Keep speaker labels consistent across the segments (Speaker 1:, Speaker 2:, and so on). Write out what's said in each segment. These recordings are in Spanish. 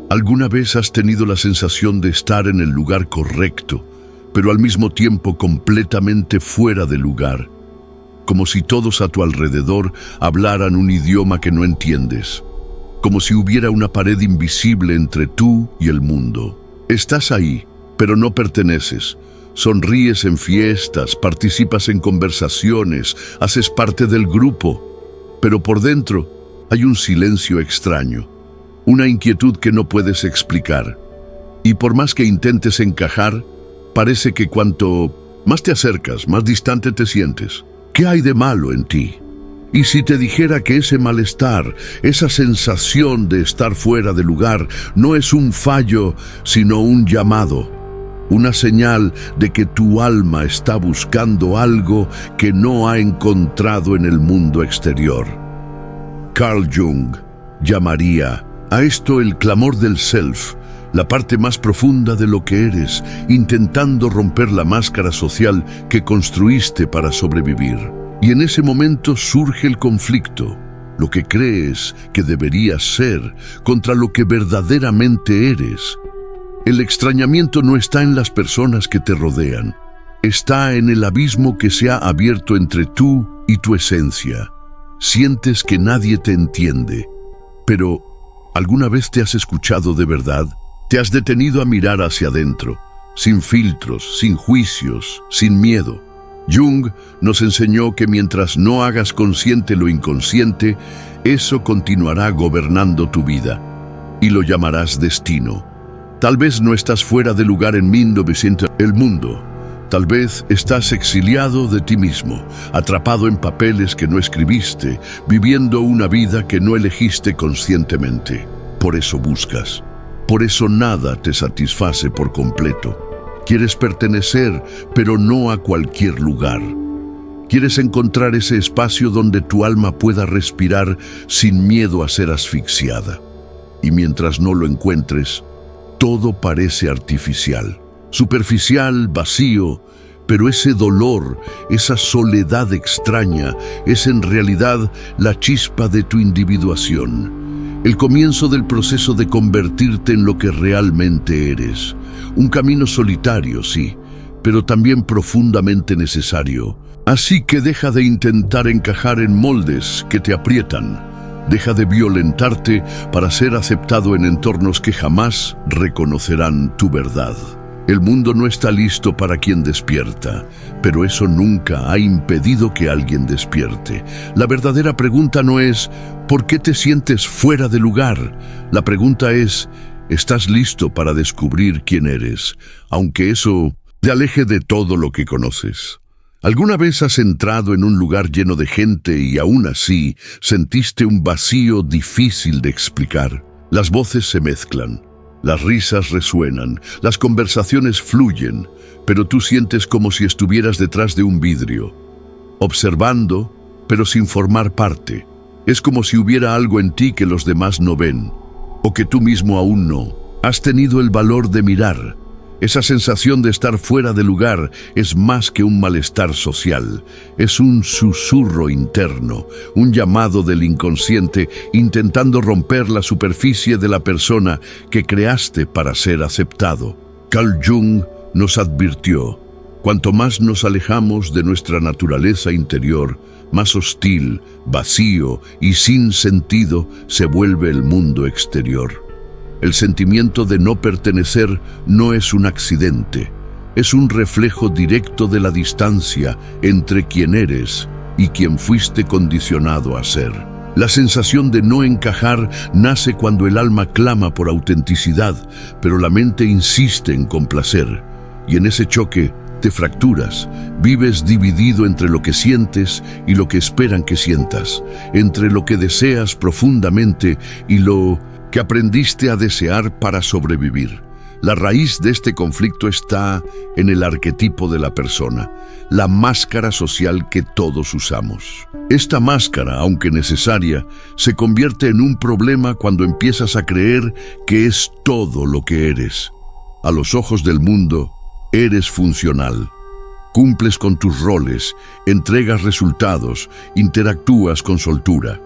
Speaker 1: ¿Alguna vez has tenido la sensación de estar en el lugar correcto, pero al mismo tiempo completamente fuera de lugar? Como si todos a tu alrededor hablaran un idioma que no entiendes. Como si hubiera una pared invisible entre tú y el mundo. Estás ahí, pero no perteneces. Sonríes en fiestas, participas en conversaciones, haces parte del grupo. Pero por dentro hay un silencio extraño, una inquietud que no puedes explicar. Y por más que intentes encajar, parece que cuanto más te acercas, más distante te sientes. ¿Qué hay de malo en ti? Y si te dijera que ese malestar, esa sensación de estar fuera de lugar, no es un fallo, sino un llamado, una señal de que tu alma está buscando algo que no ha encontrado en el mundo exterior. Carl Jung llamaría a esto el clamor del self, la parte más profunda de lo que eres, intentando romper la máscara social que construiste para sobrevivir. Y en ese momento surge el conflicto, lo que crees que deberías ser contra lo que verdaderamente eres. El extrañamiento no está en las personas que te rodean, está en el abismo que se ha abierto entre tú y tu esencia. Sientes que nadie te entiende, pero ¿alguna vez te has escuchado de verdad? ¿Te has detenido a mirar hacia adentro, sin filtros, sin juicios, sin miedo? Jung nos enseñó que mientras no hagas consciente lo inconsciente, eso continuará gobernando tu vida, y lo llamarás destino. Tal vez no estás fuera de lugar en 1900 el mundo. Tal vez estás exiliado de ti mismo, atrapado en papeles que no escribiste, viviendo una vida que no elegiste conscientemente. Por eso buscas. Por eso nada te satisface por completo. Quieres pertenecer, pero no a cualquier lugar. Quieres encontrar ese espacio donde tu alma pueda respirar sin miedo a ser asfixiada. Y mientras no lo encuentres, todo parece artificial, superficial, vacío, pero ese dolor, esa soledad extraña, es en realidad la chispa de tu individuación. El comienzo del proceso de convertirte en lo que realmente eres. Un camino solitario, sí, pero también profundamente necesario. Así que deja de intentar encajar en moldes que te aprietan. Deja de violentarte para ser aceptado en entornos que jamás reconocerán tu verdad. El mundo no está listo para quien despierta, pero eso nunca ha impedido que alguien despierte. La verdadera pregunta no es ¿por qué te sientes fuera de lugar? La pregunta es ¿estás listo para descubrir quién eres, aunque eso te aleje de todo lo que conoces? ¿Alguna vez has entrado en un lugar lleno de gente y aún así sentiste un vacío difícil de explicar? Las voces se mezclan. Las risas resuenan, las conversaciones fluyen, pero tú sientes como si estuvieras detrás de un vidrio, observando, pero sin formar parte. Es como si hubiera algo en ti que los demás no ven, o que tú mismo aún no. Has tenido el valor de mirar. Esa sensación de estar fuera de lugar es más que un malestar social, es un susurro interno, un llamado del inconsciente intentando romper la superficie de la persona que creaste para ser aceptado. Carl Jung nos advirtió, cuanto más nos alejamos de nuestra naturaleza interior, más hostil, vacío y sin sentido se vuelve el mundo exterior. El sentimiento de no pertenecer no es un accidente, es un reflejo directo de la distancia entre quien eres y quien fuiste condicionado a ser. La sensación de no encajar nace cuando el alma clama por autenticidad, pero la mente insiste en complacer. Y en ese choque te fracturas, vives dividido entre lo que sientes y lo que esperan que sientas, entre lo que deseas profundamente y lo que aprendiste a desear para sobrevivir. La raíz de este conflicto está en el arquetipo de la persona, la máscara social que todos usamos. Esta máscara, aunque necesaria, se convierte en un problema cuando empiezas a creer que es todo lo que eres. A los ojos del mundo, eres funcional. Cumples con tus roles, entregas resultados, interactúas con soltura.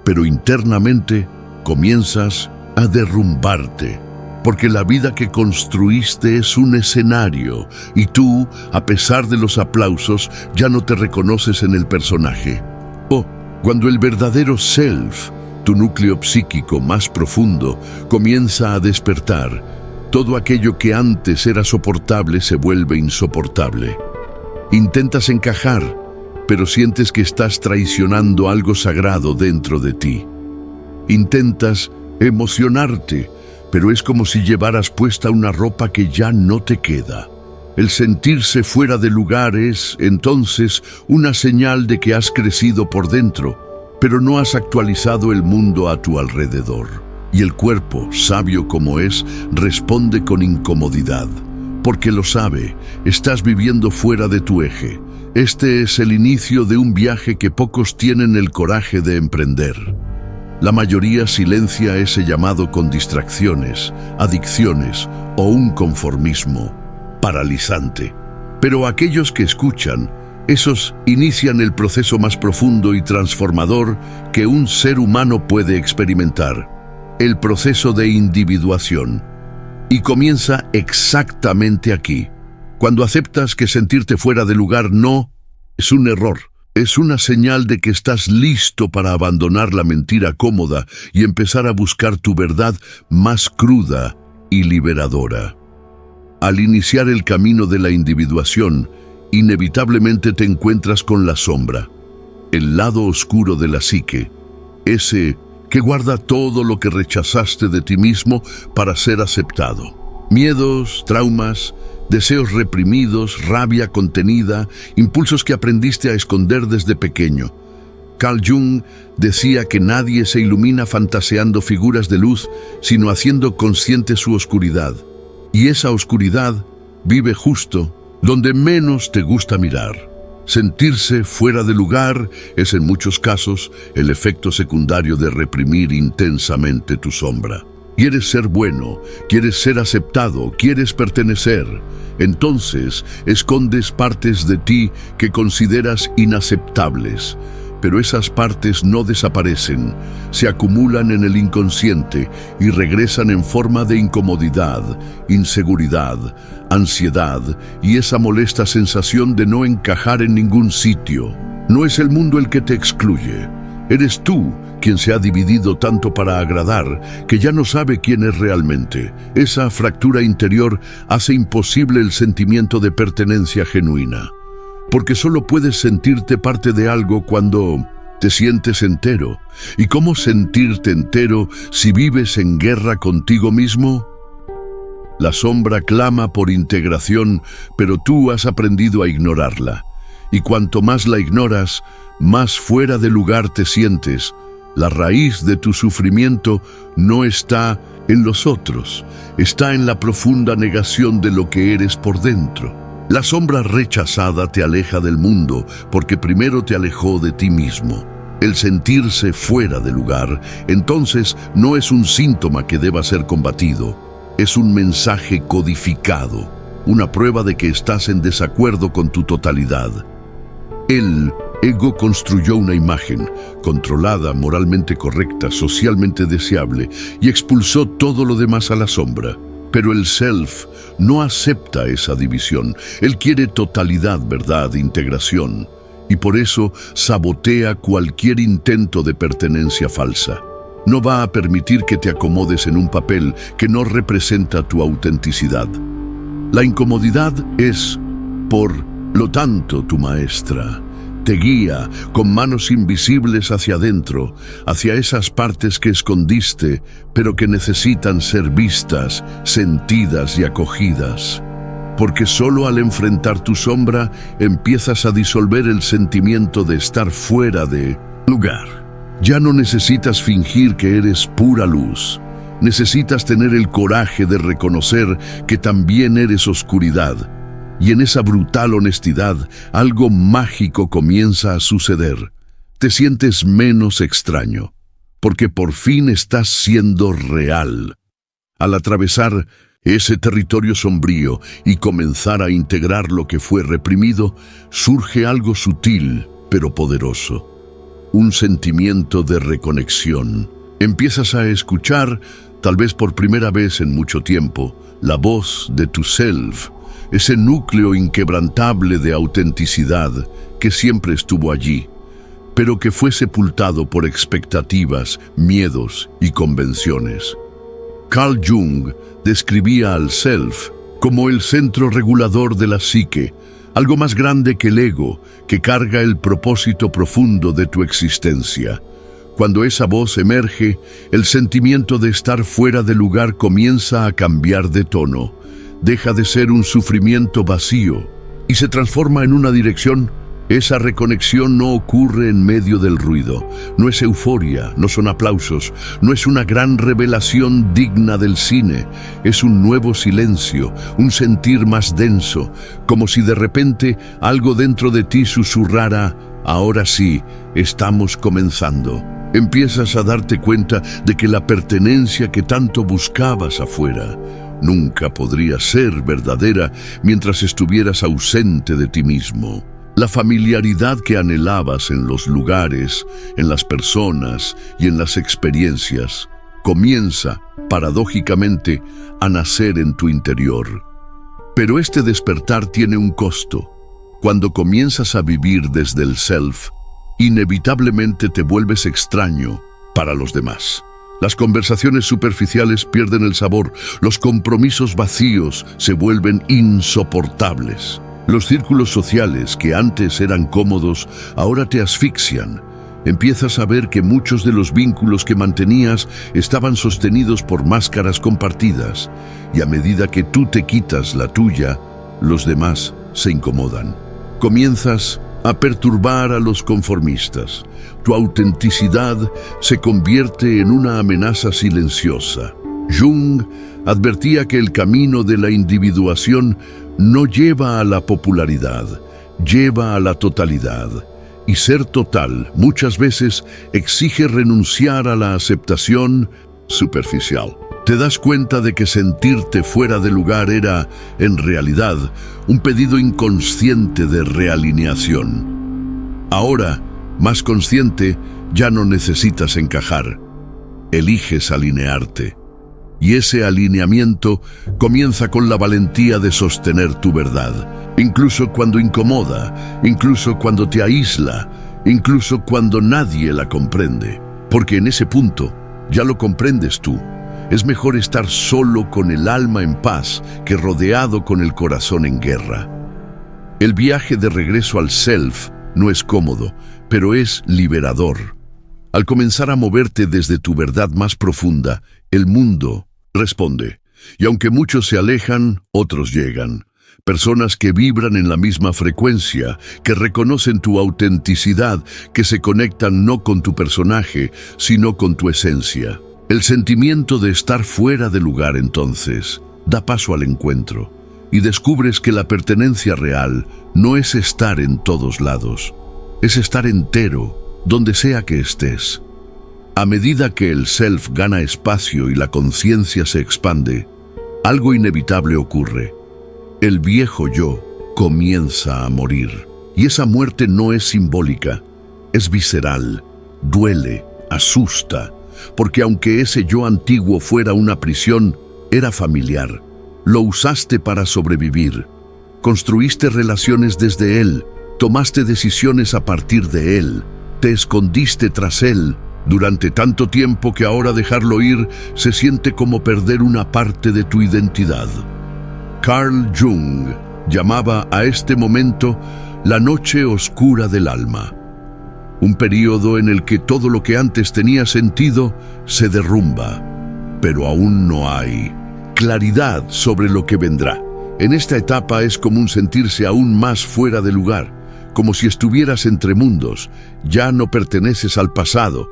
Speaker 1: Pero internamente, comienzas a derrumbarte, porque la vida que construiste es un escenario y tú, a pesar de los aplausos, ya no te reconoces en el personaje. Cuando el verdadero self, tu núcleo psíquico más profundo, comienza a despertar, todo aquello que antes era soportable se vuelve insoportable. Intentas encajar, pero sientes que estás traicionando algo sagrado dentro de ti. Intentas emocionarte, pero es como si llevaras puesta una ropa que ya no te queda. El sentirse fuera de lugar es, entonces, una señal de que has crecido por dentro, pero no has actualizado el mundo a tu alrededor. Y el cuerpo, sabio como es, responde con incomodidad. Porque lo sabe, estás viviendo fuera de tu eje. Este es el inicio de un viaje que pocos tienen el coraje de emprender. La mayoría silencia ese llamado con distracciones, adicciones o un conformismo paralizante. Pero aquellos que escuchan, esos inician el proceso más profundo y transformador que un ser humano puede experimentar, el proceso de individuación. Y comienza exactamente aquí, cuando aceptas que sentirte fuera de lugar no es un error. Es una señal de que estás listo para abandonar la mentira cómoda y empezar a buscar tu verdad más cruda y liberadora. Al iniciar el camino de la individuación, inevitablemente te encuentras con la sombra, el lado oscuro de la psique, ese que guarda todo lo que rechazaste de ti mismo para ser aceptado. Miedos, traumas, deseos reprimidos, rabia contenida, impulsos que aprendiste a esconder desde pequeño. Carl Jung decía que nadie se ilumina fantaseando figuras de luz, sino haciendo consciente su oscuridad. Y esa oscuridad vive justo donde menos te gusta mirar. Sentirse fuera de lugar es en muchos casos el efecto secundario de reprimir intensamente tu sombra. Quieres ser bueno, quieres ser aceptado, quieres pertenecer. Entonces escondes partes de ti que consideras inaceptables. Pero esas partes no desaparecen, se acumulan en el inconsciente y regresan en forma de incomodidad, inseguridad, ansiedad y esa molesta sensación de no encajar en ningún sitio. No es el mundo el que te excluye. Eres tú quien se ha dividido tanto para agradar que ya no sabe quién es realmente. Esa fractura interior hace imposible el sentimiento de pertenencia genuina. Porque solo puedes sentirte parte de algo cuando te sientes entero. ¿Y cómo sentirte entero si vives en guerra contigo mismo? La sombra clama por integración, pero tú has aprendido a ignorarla. Y cuanto más la ignoras, más fuera de lugar te sientes. La raíz de tu sufrimiento no está en los otros, está en la profunda negación de lo que eres por dentro. La sombra rechazada te aleja del mundo porque primero te alejó de ti mismo. El sentirse fuera de lugar, entonces, no es un síntoma que deba ser combatido. Es un mensaje codificado, una prueba de que estás en desacuerdo con tu totalidad. El ego construyó una imagen, controlada, moralmente correcta, socialmente deseable, y expulsó todo lo demás a la sombra. Pero el self no acepta esa división. Él quiere totalidad, verdad, integración. Y por eso sabotea cualquier intento de pertenencia falsa. No va a permitir que te acomodes en un papel que no representa tu autenticidad. La incomodidad es, por lo tanto, tu maestra. Te guía con manos invisibles hacia adentro, hacia esas partes que escondiste, pero que necesitan ser vistas, sentidas y acogidas. Porque solo al enfrentar tu sombra empiezas a disolver el sentimiento de estar fuera de lugar. Ya no necesitas fingir que eres pura luz. Necesitas tener el coraje de reconocer que también eres oscuridad. Y en esa brutal honestidad, algo mágico comienza a suceder. Te sientes menos extraño, porque por fin estás siendo real. Al atravesar ese territorio sombrío y comenzar a integrar lo que fue reprimido, surge algo sutil, pero poderoso. Un sentimiento de reconexión. Empiezas a escuchar, tal vez por primera vez en mucho tiempo, la voz de tu self, ese núcleo inquebrantable de autenticidad que siempre estuvo allí, pero que fue sepultado por expectativas, miedos y convenciones. Carl Jung describía al self como el centro regulador de la psique, algo más grande que el ego, que carga el propósito profundo de tu existencia. Cuando esa voz emerge, el sentimiento de estar fuera de lugar comienza a cambiar de tono. Deja de ser un sufrimiento vacío y se transforma en una dirección. Esa reconexión no ocurre en medio del ruido. No es euforia, no son aplausos, no es una gran revelación digna del cine. Es un nuevo silencio, un sentir más denso, como si de repente algo dentro de ti susurrara: ahora sí, estamos comenzando. Empiezas a darte cuenta de que la pertenencia que tanto buscabas afuera nunca podría ser verdadera mientras estuvieras ausente de ti mismo. La familiaridad que anhelabas en los lugares, en las personas y en las experiencias comienza, paradójicamente, a nacer en tu interior. Pero este despertar tiene un costo. Cuando comienzas a vivir desde el self, inevitablemente te vuelves extraño para los demás. Las conversaciones superficiales pierden el sabor, los compromisos vacíos se vuelven insoportables. Los círculos sociales que antes eran cómodos, ahora te asfixian. Empiezas a ver que muchos de los vínculos que mantenías estaban sostenidos por máscaras compartidas, y a medida que tú te quitas la tuya, los demás se incomodan. Comienzas a perturbar a los conformistas. Tu autenticidad se convierte en una amenaza silenciosa. Jung advertía que el camino de la individuación no lleva a la popularidad, lleva a la totalidad. Y ser total muchas veces exige renunciar a la aceptación superficial. Te das cuenta de que sentirte fuera de lugar era, en realidad, un pedido inconsciente de realineación. Ahora, más consciente, ya no necesitas encajar. Eliges alinearte. Y ese alineamiento comienza con la valentía de sostener tu verdad, incluso cuando incomoda, incluso cuando te aísla, incluso cuando nadie la comprende. Porque en ese punto ya lo comprendes tú. Es mejor estar solo con el alma en paz que rodeado con el corazón en guerra. El viaje de regreso al self no es cómodo, pero es liberador. Al comenzar a moverte desde tu verdad más profunda, el mundo responde. Y aunque muchos se alejan, otros llegan. Personas que vibran en la misma frecuencia, que reconocen tu autenticidad, que se conectan no con tu personaje, sino con tu esencia. El sentimiento de estar fuera de lugar, entonces, da paso al encuentro, y descubres que la pertenencia real no es estar en todos lados, es estar entero, donde sea que estés. A medida que el self gana espacio y la conciencia se expande, algo inevitable ocurre. El viejo yo comienza a morir, y esa muerte no es simbólica, es visceral, duele, asusta, porque aunque ese yo antiguo fuera una prisión, era familiar. Lo usaste para sobrevivir. Construiste relaciones desde él, tomaste decisiones a partir de él, te escondiste tras él durante tanto tiempo que ahora dejarlo ir se siente como perder una parte de tu identidad. Carl Jung llamaba a este momento la noche oscura del alma. Un período en el que todo lo que antes tenía sentido se derrumba, pero aún no hay claridad sobre lo que vendrá. En esta etapa es común sentirse aún más fuera de lugar, como si estuvieras entre mundos. Ya no perteneces al pasado,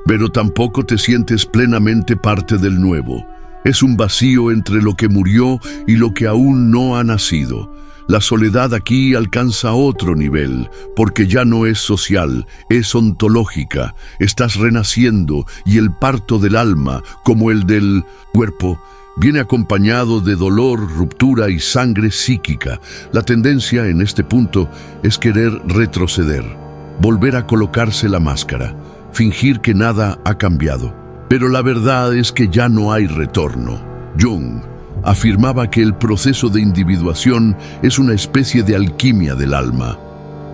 Speaker 1: pero tampoco te sientes plenamente parte del nuevo. Es un vacío entre lo que murió y lo que aún no ha nacido. La soledad aquí alcanza otro nivel, porque ya no es social, es ontológica. Estás renaciendo y el parto del alma, como el del cuerpo, viene acompañado de dolor, ruptura y sangre psíquica. La tendencia en este punto es querer retroceder, volver a colocarse la máscara, fingir que nada ha cambiado. Pero la verdad es que ya no hay retorno. Jung afirmaba que el proceso de individuación es una especie de alquimia del alma.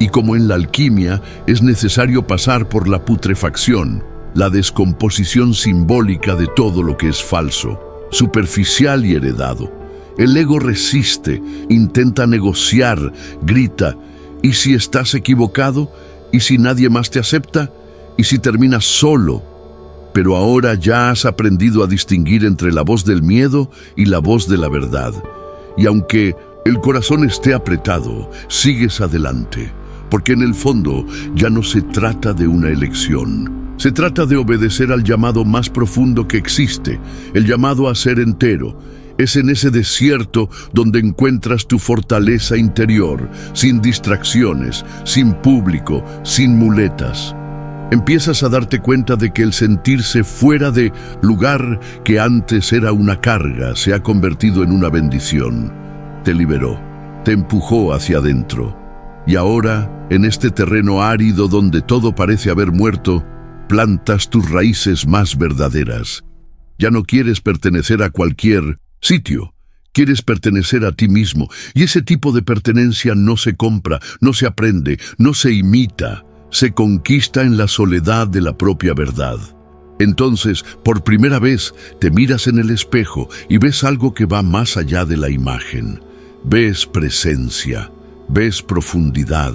Speaker 1: Y como en la alquimia es necesario pasar por la putrefacción, la descomposición simbólica de todo lo que es falso, superficial y heredado. El ego resiste, intenta negociar, grita. ¿Y si estás equivocado? ¿Y si nadie más te acepta? ¿Y si terminas solo? Pero ahora ya has aprendido a distinguir entre la voz del miedo y la voz de la verdad. Y aunque el corazón esté apretado, sigues adelante. Porque en el fondo ya no se trata de una elección. Se trata de obedecer al llamado más profundo que existe, el llamado a ser entero. Es en ese desierto donde encuentras tu fortaleza interior, sin distracciones, sin público, sin muletas. Empiezas a darte cuenta de que el sentirse fuera de lugar que antes era una carga se ha convertido en una bendición. Te liberó, te empujó hacia adentro. Y ahora, en este terreno árido donde todo parece haber muerto, plantas tus raíces más verdaderas. Ya no quieres pertenecer a cualquier sitio, quieres pertenecer a ti mismo. Y ese tipo de pertenencia no se compra, no se aprende, no se imita, se conquista en la soledad de la propia verdad. Entonces, por primera vez, te miras en el espejo y ves algo que va más allá de la imagen. Ves presencia. Ves profundidad,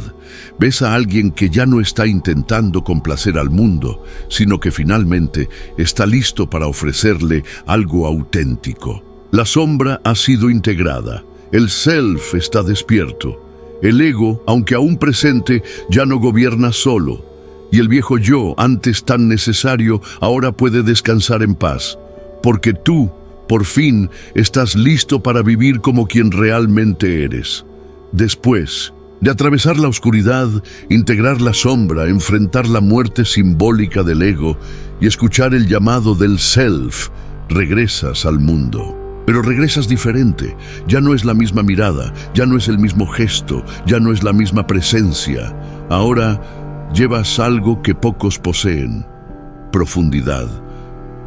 Speaker 1: ves a alguien que ya no está intentando complacer al mundo, sino que finalmente está listo para ofrecerle algo auténtico. La sombra ha sido integrada, el self está despierto, el ego, aunque aún presente, ya no gobierna solo, y el viejo yo, antes tan necesario, ahora puede descansar en paz, porque tú, por fin, estás listo para vivir como quien realmente eres. Después de atravesar la oscuridad, integrar la sombra, enfrentar la muerte simbólica del ego y escuchar el llamado del self, regresas al mundo. Pero regresas diferente, ya no es la misma mirada, ya no es el mismo gesto, ya no es la misma presencia. Ahora llevas algo que pocos poseen, profundidad.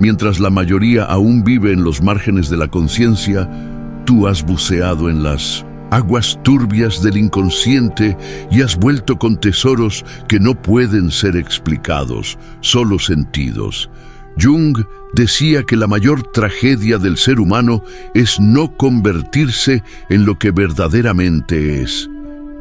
Speaker 1: Mientras la mayoría aún vive en los márgenes de la conciencia, tú has buceado en las aguas turbias del inconsciente y has vuelto con tesoros que no pueden ser explicados, solo sentidos. Jung decía que la mayor tragedia del ser humano es no convertirse en lo que verdaderamente es.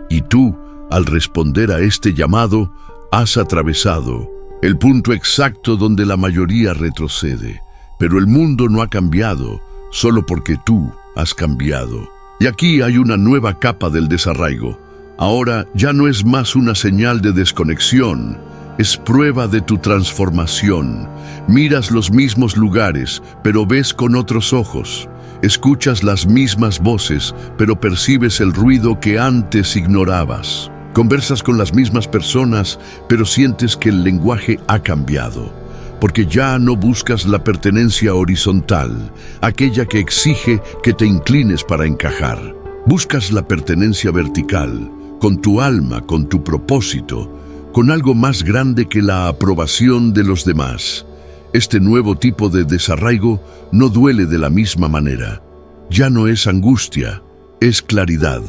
Speaker 1: Y tú, al responder a este llamado, has atravesado el punto exacto donde la mayoría retrocede. Pero el mundo no ha cambiado, solo porque tú has cambiado. Y aquí hay una nueva capa del desarraigo. Ahora ya no es más una señal de desconexión, es prueba de tu transformación. Miras los mismos lugares, pero ves con otros ojos. Escuchas las mismas voces, pero percibes el ruido que antes ignorabas. Conversas con las mismas personas, pero sientes que el lenguaje ha cambiado. Porque ya no buscas la pertenencia horizontal, aquella que exige que te inclines para encajar. Buscas la pertenencia vertical, con tu alma, con tu propósito, con algo más grande que la aprobación de los demás. Este nuevo tipo de desarraigo no duele de la misma manera. Ya no es angustia, es claridad.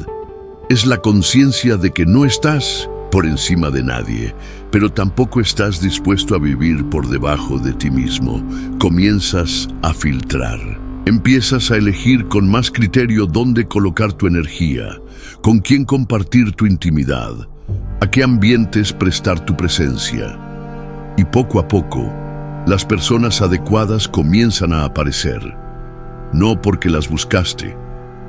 Speaker 1: Es la conciencia de que no estás por encima de nadie, pero tampoco estás dispuesto a vivir por debajo de ti mismo. Comienzas a filtrar. Empiezas a elegir con más criterio dónde colocar tu energía, con quién compartir tu intimidad, a qué ambientes prestar tu presencia. Y poco a poco, las personas adecuadas comienzan a aparecer. No porque las buscaste,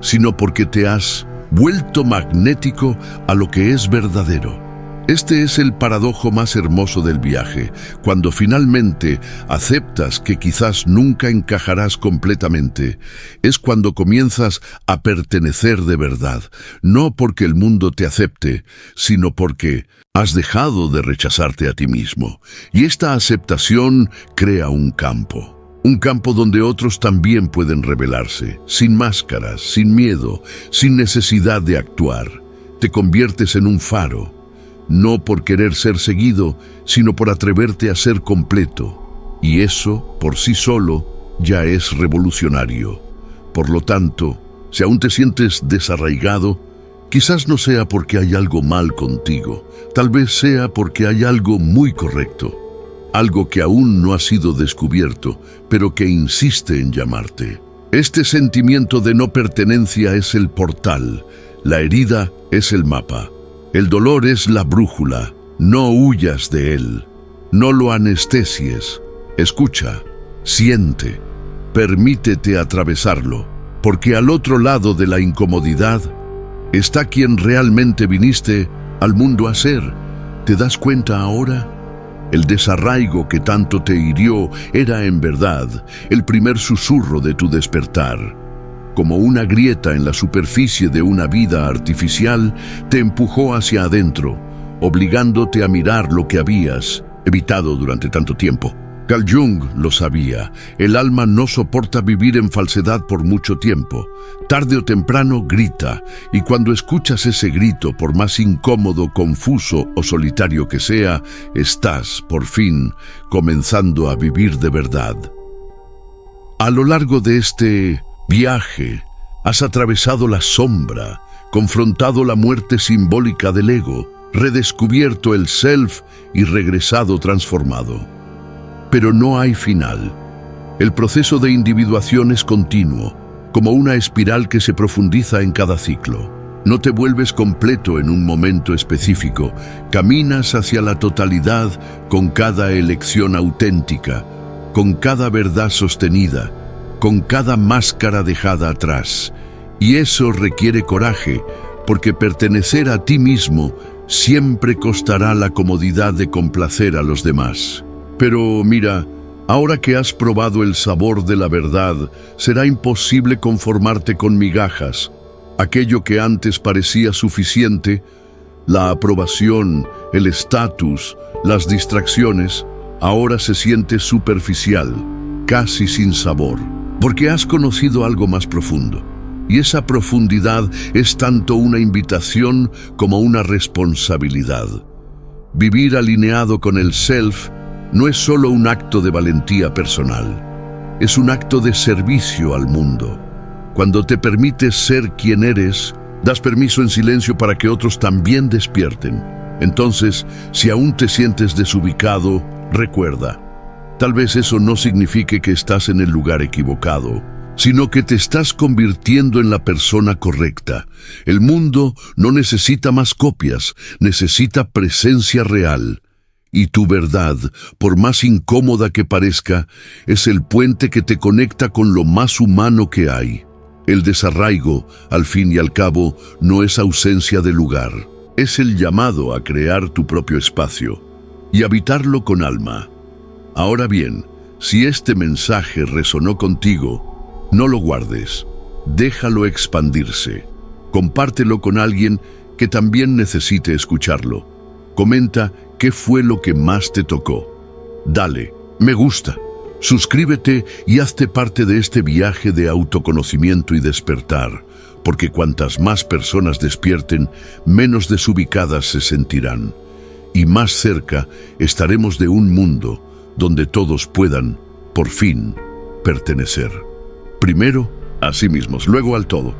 Speaker 1: sino porque te has vuelto magnético a lo que es verdadero. Este es el paradojo más hermoso del viaje, cuando finalmente aceptas que quizás nunca encajarás completamente. Es cuando comienzas a pertenecer de verdad, no porque el mundo te acepte, sino porque has dejado de rechazarte a ti mismo. Y esta aceptación crea un campo donde otros también pueden revelarse, sin máscaras, sin miedo, sin necesidad de actuar. Te conviertes en un faro. No por querer ser seguido, sino por atreverte a ser completo. Y eso, por sí solo, ya es revolucionario. Por lo tanto, si aún te sientes desarraigado, quizás no sea porque hay algo mal contigo, tal vez sea porque hay algo muy correcto, algo que aún no ha sido descubierto, pero que insiste en llamarte. Este sentimiento de no pertenencia es el portal, la herida es el mapa, el dolor es la brújula. No huyas de él, no lo anestesies, escucha, siente, permítete atravesarlo, porque al otro lado de la incomodidad está quien realmente viniste al mundo a ser. ¿Te das cuenta ahora? El desarraigo que tanto te hirió era en verdad el primer susurro de tu despertar. Como una grieta en la superficie de una vida artificial, te empujó hacia adentro, obligándote a mirar lo que habías evitado durante tanto tiempo. Carl Jung lo sabía, el alma no soporta vivir en falsedad por mucho tiempo. Tarde o temprano grita, y cuando escuchas ese grito, por más incómodo, confuso o solitario que sea, estás, por fin, comenzando a vivir de verdad. A lo largo de este viaje, has atravesado la sombra, confrontado la muerte simbólica del ego, redescubierto el self y regresado transformado. Pero no hay final. El proceso de individuación es continuo, como una espiral que se profundiza en cada ciclo. No te vuelves completo en un momento específico, caminas hacia la totalidad con cada elección auténtica, con cada verdad sostenida, con cada máscara dejada atrás. Y eso requiere coraje, porque pertenecer a ti mismo siempre costará la comodidad de complacer a los demás. Pero mira, ahora que has probado el sabor de la verdad, será imposible conformarte con migajas. Aquello que antes parecía suficiente, la aprobación, el estatus, las distracciones, ahora se siente superficial, casi sin sabor, porque has conocido algo más profundo. Y esa profundidad es tanto una invitación como una responsabilidad. Vivir alineado con el self no es solo un acto de valentía personal, es un acto de servicio al mundo. Cuando te permites ser quien eres, das permiso en silencio para que otros también despierten. Entonces, si aún te sientes desubicado, recuerda, tal vez eso no signifique que estás en el lugar equivocado, sino que te estás convirtiendo en la persona correcta. El mundo no necesita más copias, necesita presencia real. Y tu verdad, por más incómoda que parezca, es el puente que te conecta con lo más humano que hay. El desarraigo, al fin y al cabo, no es ausencia de lugar. Es el llamado a crear tu propio espacio y habitarlo con alma. Ahora bien, si este mensaje resonó contigo, no lo guardes. Déjalo expandirse. Compártelo con alguien que también necesite escucharlo. Comenta qué fue lo que más te tocó. Dale, me gusta. Suscríbete y hazte parte de este viaje de autoconocimiento y despertar, porque cuantas más personas despierten, menos desubicadas se sentirán. Y más cerca estaremos de un mundo donde todos puedan, por fin, pertenecer. Primero a sí mismos, luego al todo.